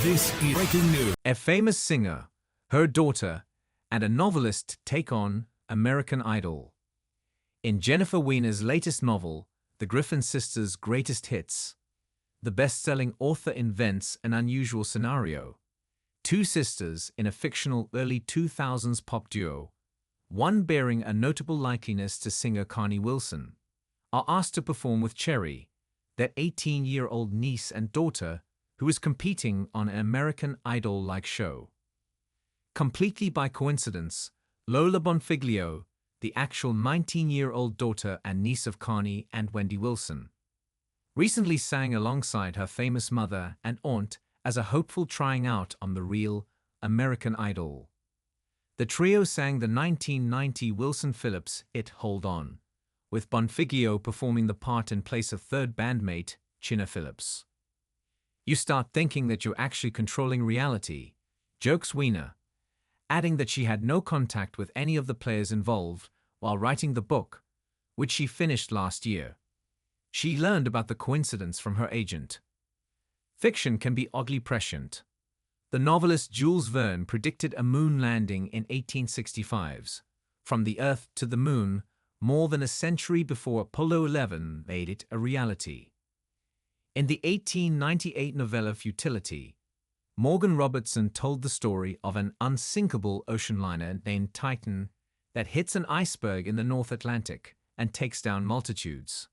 This is breaking news. A famous singer, her daughter, and a novelist take on American Idol. In Jennifer Weiner's latest novel, The Griffin Sisters' Greatest Hits, the best-selling author invents an unusual scenario. Two sisters in a fictional early 2000s pop duo, one bearing a notable likeness to singer Carnie Wilson, are asked to perform with Cherry, their 18-year-old niece and daughter, who is competing on an American Idol-like show. Completely by coincidence, Lola Bonfiglio, the actual 19-year-old daughter and niece of Carnie and Wendy Wilson, recently sang alongside her famous mother and aunt as a hopeful trying out on the real American Idol. The trio sang the 1990 Wilson Phillips hit Hold On, with Bonfiglio performing the part in place of third bandmate Chynna Phillips. You start thinking that you're actually controlling reality, jokes Weiner, adding that she had no contact with any of the players involved while writing the book, which she finished last year. She learned about the coincidence from her agent. Fiction can be oddly prescient. The novelist Jules Verne predicted a moon landing in 1865's, from the Earth to the Moon, more than a century before Apollo 11 made it a reality. In the 1898 novella Futility, Morgan Robertson told the story of an unsinkable ocean liner named Titan that hits an iceberg in the North Atlantic and takes down multitudes.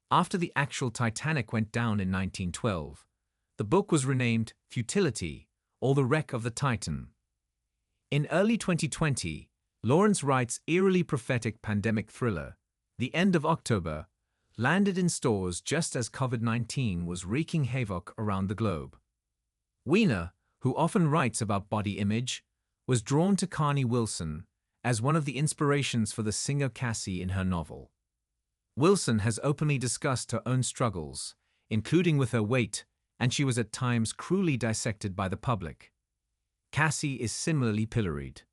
After the actual Titanic went down in 1912, the book was renamed Futility, or The Wreck of the Titan. In early 2020, Lawrence Wright's eerily prophetic pandemic thriller, The End of October, landed in stores just as COVID-19 was wreaking havoc around the globe. Weiner, who often writes about body image, was drawn to Carnie Wilson as one of the inspirations for the singer Cassie in her novel. Wilson has openly discussed her own struggles, including with her weight, and she was at times cruelly dissected by the public. Cassie is similarly pilloried.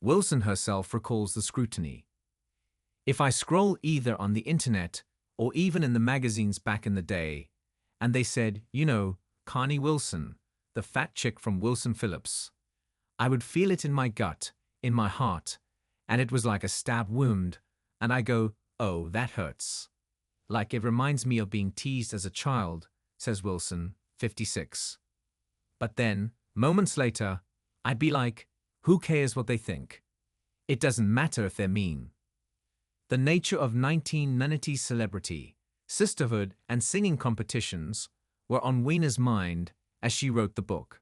Wilson herself recalls the scrutiny. If I scroll either on the internet or even in the magazines back in the day, and they said, you know, Carnie Wilson, the fat chick from Wilson Phillips, I would feel it in my gut, in my heart, and it was like a stab wound, and I go, oh, that hurts. Like it reminds me of being teased as a child, says Wilson, 56. But then, moments later, I'd be like, who cares what they think? It doesn't matter if they're mean. The nature of 1990s celebrity, sisterhood, and singing competitions were on Weiner's mind as she wrote the book.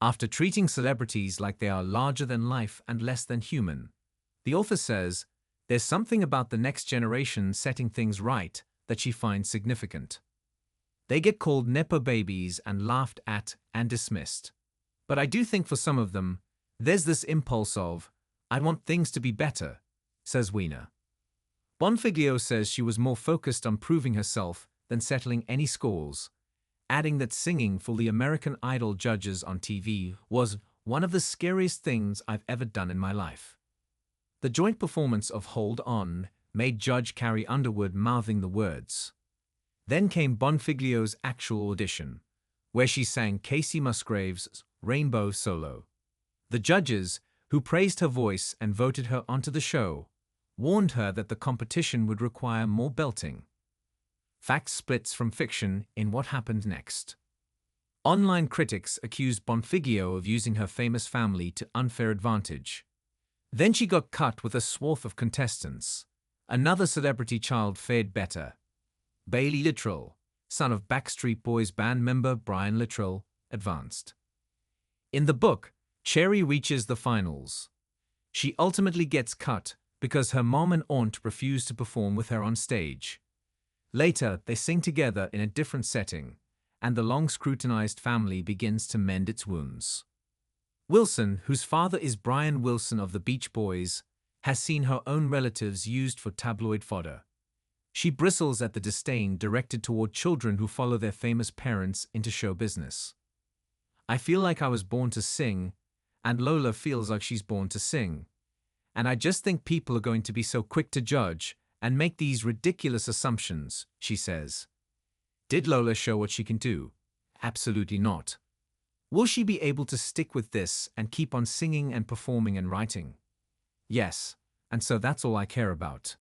After treating celebrities like they are larger than life and less than human, the author says there's something about the next generation setting things right that she finds significant. They get called Nepo babies and laughed at and dismissed. But I do think for some of them, there's this impulse of, I want things to be better, says Weiner. Bonfiglio says she was more focused on proving herself than settling any scores, adding that singing for the American Idol judges on TV was one of the scariest things I've ever done in my life. The joint performance of Hold On made Judge Carrie Underwood mouthing the words. Then came Bonfiglio's actual audition, where she sang Casey Musgrave's Rainbow solo. The judges, who praised her voice and voted her onto the show, warned her that the competition would require more belting. Fact splits from fiction in what happened next. Online critics accused Bonfiglio of using her famous family to unfair advantage. Then she got cut with a swath of contestants. Another celebrity child fared better. Bailey Littrell, son of Backstreet Boys band member Brian Littrell, advanced. In the book, Cherry reaches the finals. She ultimately gets cut because her mom and aunt refuse to perform with her on stage. Later, they sing together in a different setting, and the long-scrutinized family begins to mend its wounds. Wilson, whose father is Brian Wilson of the Beach Boys, has seen her own relatives used for tabloid fodder. She bristles at the disdain directed toward children who follow their famous parents into show business. I feel like I was born to sing, and Lola feels like she's born to sing. And I just think people are going to be so quick to judge and make these ridiculous assumptions, she says. Did Lola show what she can do? Absolutely not. Will she be able to stick with this and keep on singing and performing and writing? Yes, and so that's all I care about.